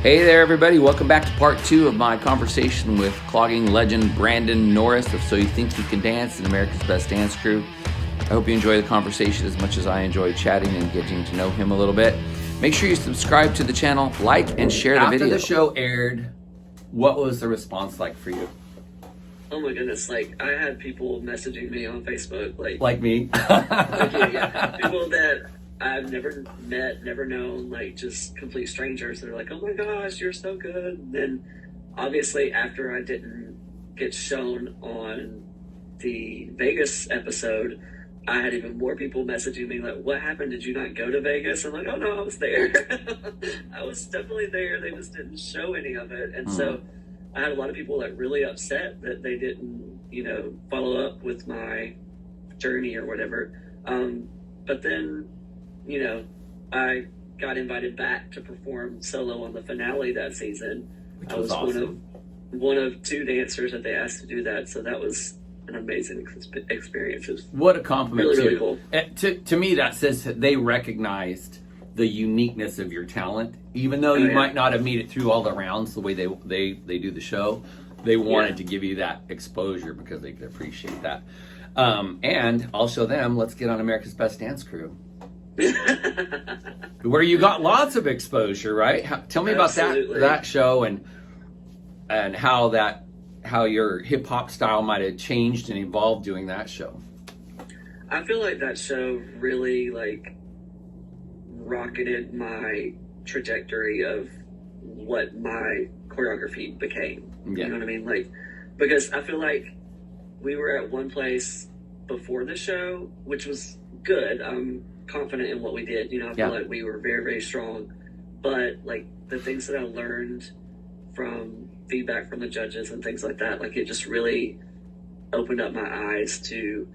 Hey there, everybody. Welcome back to part 2 of my conversation with clogging legend Brandon Norris of So You Think You Can Dance and America's Best Dance Crew. I hope you enjoy the conversation as much as I enjoy chatting and getting to know him a little bit. Make sure you subscribe to the channel, like, and share the video. After the show aired, what was the response like for you? Oh my goodness, I had people messaging me on Facebook, like me? yeah. People that I've never met, never known, just complete strangers. They're like, oh my gosh, you're so good. And then obviously after I didn't get shown on the Vegas episode, I had even more people messaging me like, what happened? Did you not go to Vegas? I'm like, oh no, I was there. I was definitely there. They just didn't show any of it. And so I had a lot of people really upset that they didn't, follow up with my journey or whatever. But then, I got invited back to perform solo on the finale that season. Which was awesome. one of 2 dancers that they asked to do that. So that was an amazing experience. What a compliment, really cool. To me, that says that they recognized the uniqueness of your talent, even though you might not have made it through all the rounds the way they do the show. They wanted to give you that exposure because they could appreciate that. And I'll show them. Let's get on America's Best Dance Crew, where you got lots of exposure, right? Tell me about that show and how your hip hop style might have changed and evolved doing that show. I feel like that show really rocketed my trajectory of what my choreography became. Yeah. You know what I mean? Because I feel like we were at one place before the show, which was good. I'm confident in what we did. I feel like we were very, very strong. But the things that I learned from feedback from the judges and things like that, it just really opened up my eyes to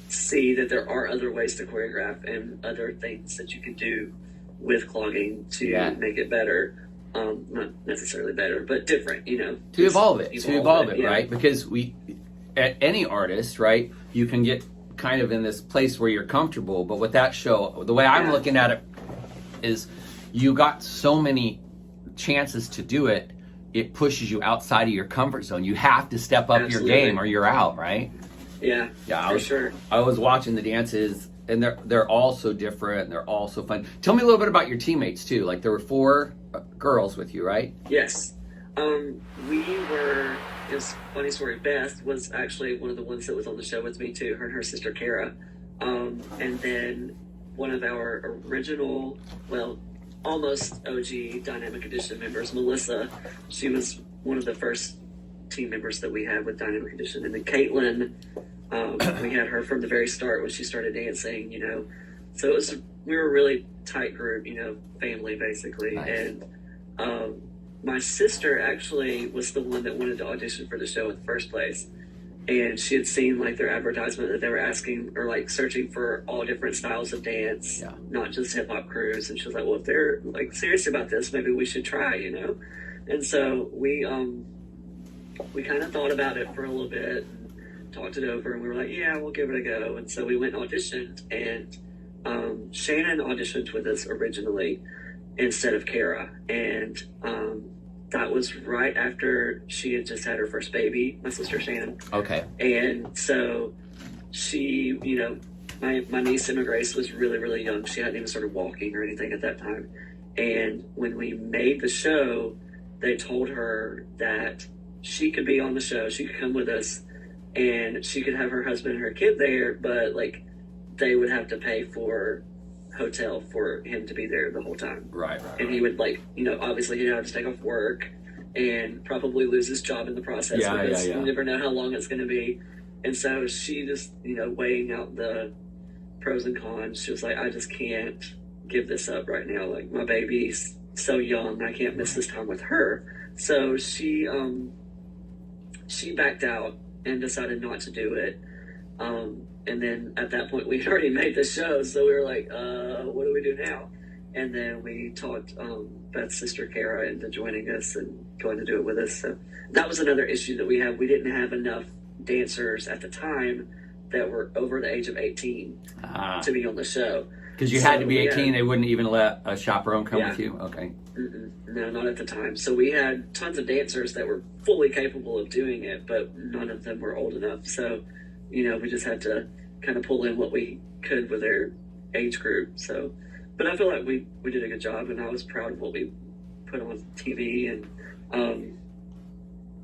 see that there are other ways to choreograph and other things that you can do with clogging to make it better. Not necessarily better, but different, To evolve it, right? Because at any artist, right, you can get kind of in this place where you're comfortable, but with that show, the way I'm looking at it is you got so many chances to do it, it pushes you outside of your comfort zone. You have to step up your game or you're out, right? Yeah, for sure. I was watching the dances, and they're all so different, and they're all so fun. Tell me a little bit about your teammates, too. There were 4 girls with you, right? Yes. It's funny story. Beth was actually one of the ones that was on the show with me, too, her and her sister, Kara. And then one of our original, almost OG Dynamic Edition members, Melissa, she was one of the first team members that we had with Dynamic Edition. And then Caitlin, we had her from the very start when she started dancing, So we were a really tight group, family basically. Nice. And my sister actually was the one that wanted to audition for the show in the first place. And she had seen their advertisement that they were asking or searching for all different styles of dance, not just hip hop crews. And she was like, well, if they're serious about this, maybe we should try, And so we kind of thought about it for a little bit and talked it over, and we were like, yeah, we'll give it a go. And so we went and auditioned, and Shannon auditioned with us originally instead of Kara. And that was right after she had just had her first baby, my sister Shannon. Okay. And so she, my niece Emma Grace was really, really young. She hadn't even started walking or anything at that time. And when we made the show, they told her that she could be on the show, she could come with us, and she could have her husband and her kid there, but they would have to pay for hotel for him to be there the whole time. Right. And he would obviously he'd have to take off work and probably lose his job in the process because you never know how long it's going to be. And so she just, weighing out the pros and cons, she was like, I just can't give this up right now. My baby's so young, I can't miss this time with her. So she backed out and decided not to do it. And then at that point, we had already made the show, so we were like, what do we do now? And then we talked Beth's sister, Kara, into joining us and going to do it with us. So that was another issue that we had. We didn't have enough dancers at the time that were over the age of 18 to be on the show. Because you had to be we 18, they wouldn't even let a chaperone come Yeah. with you? Okay. No, not at the time. So we had tons of dancers that were fully capable of doing it, but none of them were old enough. So, we just had to kind of pull in what we could with their age group. So, but I feel like we did a good job, and I was proud of what we put on TV. And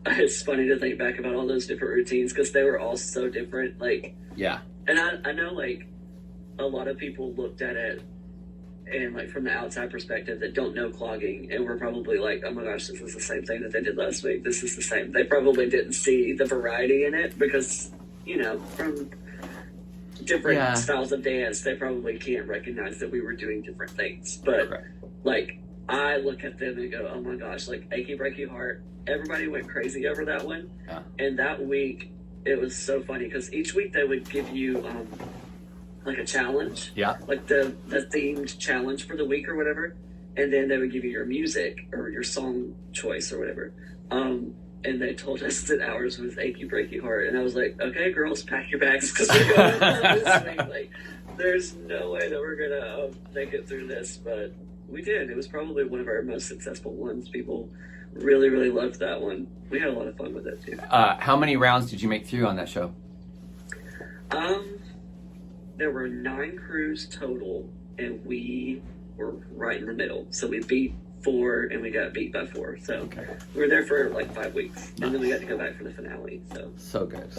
it's funny to think back about all those different routines because they were all so different. Like, yeah. And I know, like, a lot of people looked at it and, like, from the outside perspective that don't know clogging, and we're probably like, oh my gosh, this is the same thing that they did last week. This is the same. They probably didn't see the variety in it because, from different styles of dance, they probably can't recognize that we were doing different things. But, like, I look at them and go, oh my gosh, like, Achy Breaky Heart, everybody went crazy over that one. Yeah. And that week, it was so funny because each week they would give you like a challenge, like the themed challenge for the week or whatever, and then they would give you your music or your song choice or whatever. And they told us that ours was Achy Breaky Heart, and I was like, okay, girls, pack your bags because we're going this week. Like, there's no way that we're gonna make it through this, but we did. It was probably one of our most successful ones. People really, really loved that one. We had a lot of fun with it too. How many rounds did you make through on that show? There were 9 crews total, and we were right in the middle. So we beat 4, and we got beat by 4. So we were there for like 5 weeks, and then we got to go back for the finale. So good,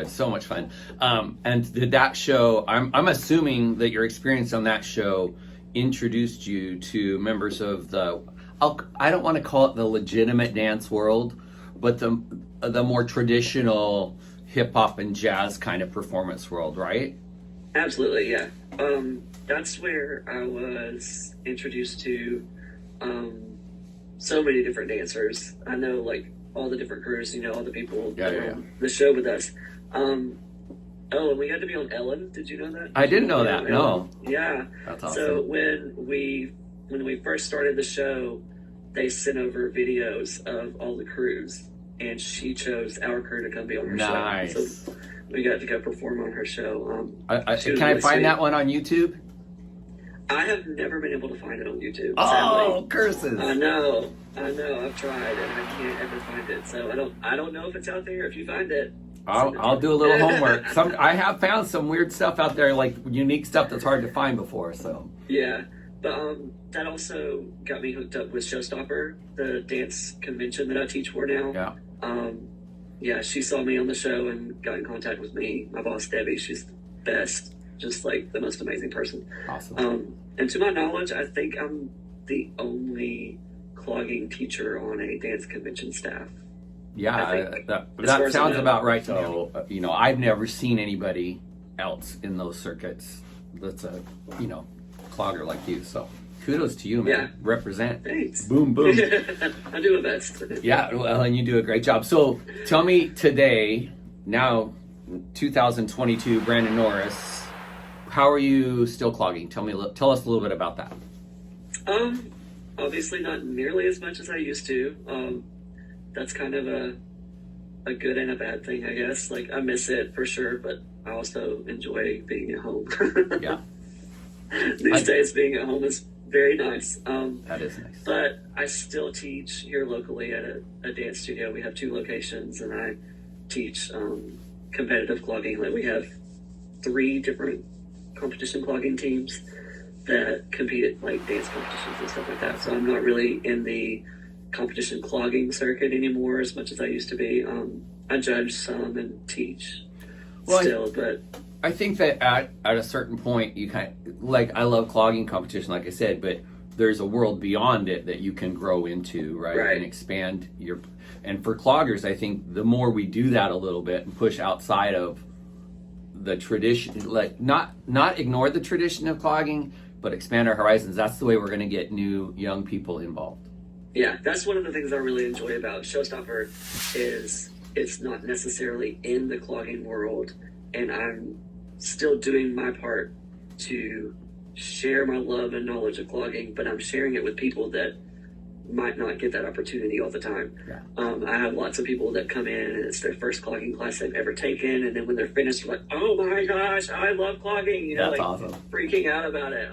so much fun. And did that show? I'm assuming that your experience on that show introduced you to members of the. I don't want to call it the legitimate dance world, but the more traditional hip hop and jazz kind of performance world, right? Absolutely, yeah. That's where I was introduced to so many different dancers. I know, like, all the different crews, all the people that were on the show with us. And we got to be on Ellen. Did you know that? I didn't know that, no. Yeah. That's awesome. So when we first started the show, they sent over videos of all the crews, and she chose our crew to come be on her show. So we got to go perform on her show. Can I find that one on YouTube? I have never been able to find it on YouTube. Oh, sadly. Curses! I know. I've tried, and I can't ever find it. So I don't know if it's out there. If you find it, I'll do a little homework. I have found some weird stuff out there, like unique stuff that's hard to find before. So yeah, but that also got me hooked up with Showstopper, the dance convention that I teach for now. Yeah. She saw me on the show and got in contact with me. My boss Debbie, she's the best, just like the most amazing person. Awesome. And to my knowledge, I think I'm the only clogging teacher on a dance convention staff. Yeah, that sounds about right. So, I've never seen anybody else in those circuits that's a, clogger like you. So kudos to you, man. Yeah. Represent. Thanks. Boom, boom. I do my best. Yeah, well, and you do a great job. So tell me today, now 2022, Brandon Norris, how are you still clogging? Tell us a little bit about that. Obviously not nearly as much as I used to. That's kind of a good and a bad thing, I guess. Like, I miss it for sure, but I also enjoy being at home. Yeah. These days, being at home is very nice. That is nice. But I still teach here locally at a dance studio. We have 2 locations, and I teach competitive clogging. Like, we have 3 different competition clogging teams that compete at, like, dance competitions and stuff like that. So I'm not really in the competition clogging circuit anymore as much as I used to be. I judge some and teach still, but I think that at a certain point you kind of, like, I love clogging competition, like I said, but there's a world beyond it that you can grow into, right? And expand and for cloggers, I think the more we do that a little bit and push outside of the tradition, like not ignore the tradition of clogging, but expand our horizons, that's the way we're going to get new young people involved. Yeah, that's one of the things I really enjoy about Showstopper is it's not necessarily in the clogging world, and I'm still doing my part to share my love and knowledge of clogging, but I'm sharing it with people that might not get that opportunity all the time. Yeah. I have lots of people that come in and it's their first clogging class they've ever taken, and then when they're finished, they're like, "Oh my gosh, I love clogging!" You know, That's like awesome. freaking out about it.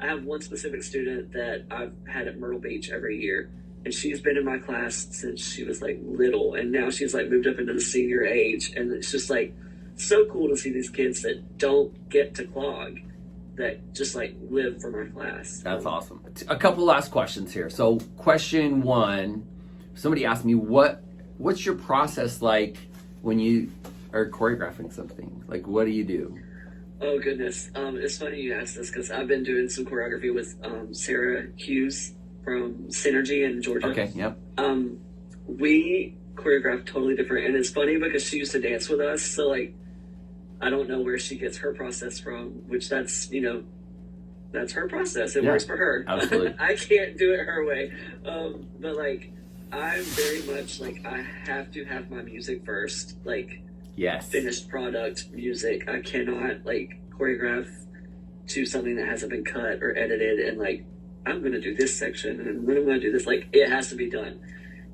I have one specific student that I've had at Myrtle Beach every year, and she's been in my class since she was like little, and now she's like moved up into the senior age, and it's just like so cool to see these kids that don't get to clog, that just like live for my class. That's awesome. A couple last questions here. So question one, somebody asked me, what's your process like when you are choreographing something? Like, what do you do? Oh goodness. It's funny you asked this because I've been doing some choreography with Sarah Hughes from Synergy in Georgia. Okay, yep. We choreograph totally different, and it's funny because she used to dance with us, so like I don't know where she gets her process from, which that's her process. It works for her. Absolutely. I can't do it her way. But like, I'm very much like, I have to have my music first, like Yes. finished product music. I cannot like choreograph to something that hasn't been cut or edited and like, I'm going to do this section and then I'm going to do this. Like, it has to be done.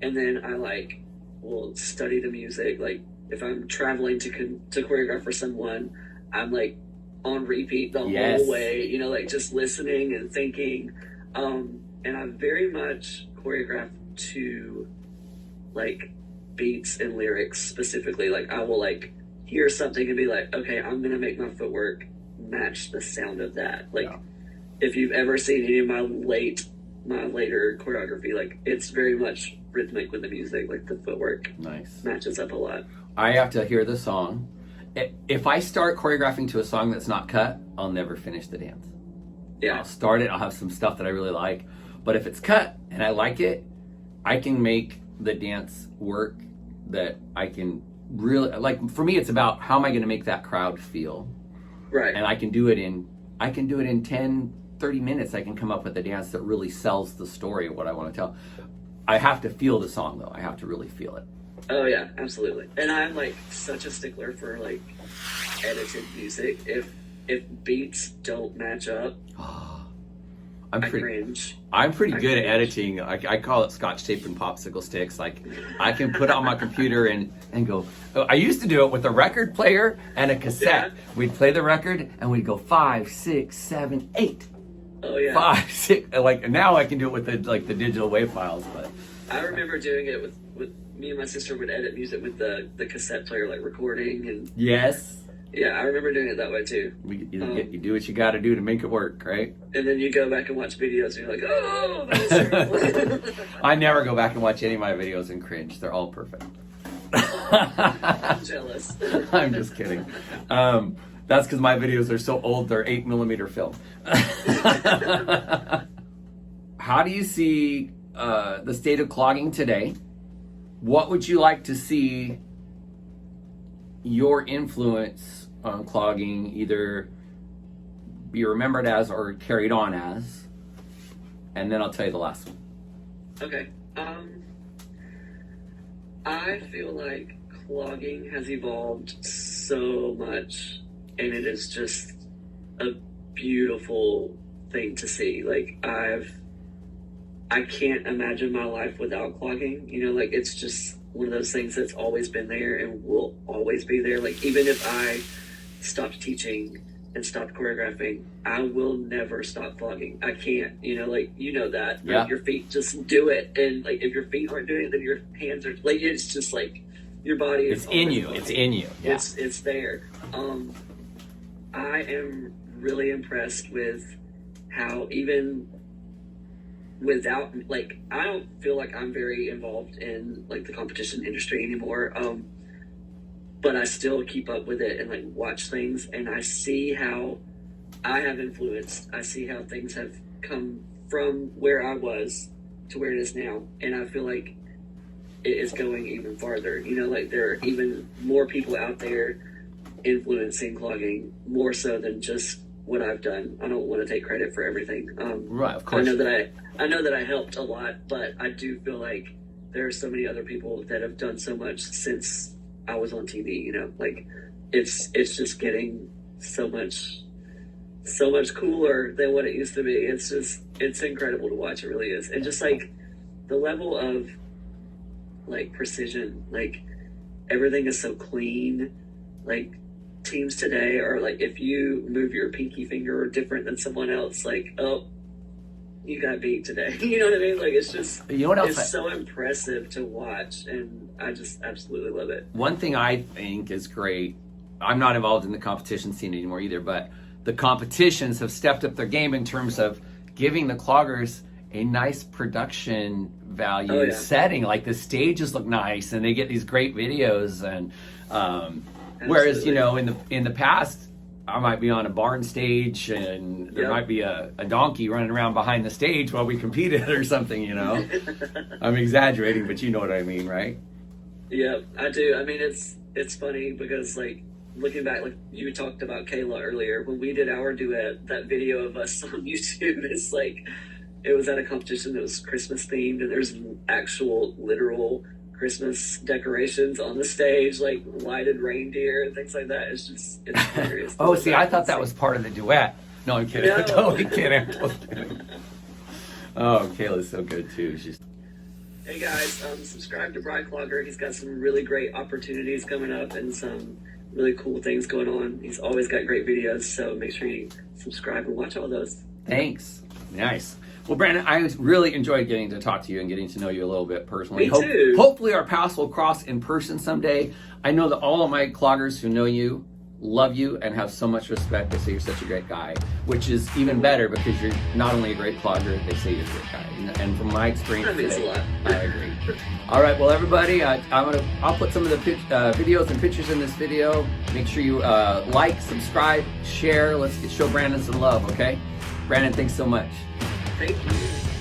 And then I like will study the music. Like, if I'm traveling to choreograph for someone, I'm like on repeat the whole way, you know, like just listening and thinking. And I very much choreograph to like beats and lyrics specifically. Like, I will like hear something and be like, okay, I'm going to make my footwork match the sound of that. Like, if you've ever seen any of my later choreography, like it's very much rhythmic with the music. Like the footwork matches up a lot. I have to hear the song. If I start choreographing to a song that's not cut, I'll never finish the dance. Yeah. I'll start it, I'll have some stuff that I really like. But if it's cut and I like it, I can make the dance work that I can really, like for me, it's about how am I going to make that crowd feel? Right. And I can do it in 10, 30 minutes. I can come up with a dance that really sells the story of what I want to tell. I have to feel the song though. I have to really feel it. Oh yeah, absolutely. And I'm like such a stickler for like edited music. If beats don't match up, I cringe. I'm pretty good at editing. I call it scotch tape and popsicle sticks. Like I can put it on my computer and go. I used to do it with a record player and a cassette. Yeah. We'd play the record and we'd go 5, 6, 7, 8. Oh yeah. 5, 6. Like now I can do it with the digital WAV files. But I remember doing it with me and my sister would edit music with the cassette player, like recording and. Yes. Yeah, I remember doing it that way too. You do what you got to do to make it work, right? And then you go back and watch videos and you're like, oh, that's terrible. I never go back and watch any of my videos and cringe. They're all perfect. I'm jealous. I'm just kidding. That's because my videos are so old, they're 8mm film. How do you see the state of clogging today? What would you like to see your influence on clogging either be remembered as or carried on as? And then I'll tell you the last one. Okay. I feel like clogging has evolved so much, and it is just a beautiful thing to see. Like I can't imagine my life without clogging. You know, like it's just one of those things that's always been there and will always be there. Like even if I stopped teaching and stopped choreographing, I will never stop clogging. I can't, you know, like, you know that. Yeah. Like, your feet just do it. And like if your feet aren't doing it, then your hands are like, it's just like your body is in you. It's in you. Yeah. It's there. I am really impressed with how even without, like, I don't feel like I'm very involved in like the competition industry anymore, but I still keep up with it and like watch things, and I see how I have influenced. I see how things have come from where I was to where it is now, and I feel like it is going even farther. You know, like there are even more people out there influencing clogging more so than just what I've done. I don't want to take credit for everything. Right, of course. I know that I helped a lot, but I do feel like there are so many other people that have done so much since I was on TV. You know, like it's just getting so much so much cooler than what it used to be. It's incredible to watch. It really is. And just like the level of like precision, like everything is so clean. Like teams today are like, if you move your pinky finger different than someone else, like, oh, you got beat today. You know what I mean? Like, it's just, you know what else it's so impressive to watch, and I just absolutely love it. One thing I think is great, I'm not involved in the competition scene anymore either, but the competitions have stepped up their game in terms of giving the cloggers a nice production value setting. Like the stages look nice and they get these great videos, and whereas, you know, in the past, I might be on a barn stage and there might be a donkey running around behind the stage while we competed or something, you know. I'm exaggerating, but you know what I mean, right? Yeah, I do. I mean, it's funny because, like, looking back, like you talked about Kayla earlier, when we did our duet, that video of us on YouTube, it's like, it was at a competition that was Christmas themed, and there's actual literal Christmas decorations on the stage, like lighted reindeer and things like that. It's hilarious. Oh, see, I thought that was part of the duet. No, I'm kidding. No. I'm totally kidding. I'm totally kidding. Oh, Kayla's so good too. Hey guys, subscribe to Brian Clogger. He's got some really great opportunities coming up and some really cool things going on. He's always got great videos, so make sure you subscribe and watch all those. Thanks. Nice. Well, Brandon, I really enjoyed getting to talk to you and getting to know you a little bit personally. Me too. Hopefully our paths will cross in person someday. I know that all of my cloggers who know you love you and have so much respect. They say you're such a great guy, which is even better because you're not only a great clogger, they say you're a great guy. And from my experience that means today, a lot. I agree. All right, well, everybody, I'll put some of the videos and pictures in this video. Make sure you like, subscribe, share. Let's show Brandon some love, okay? Brandon, thanks so much. Thank you.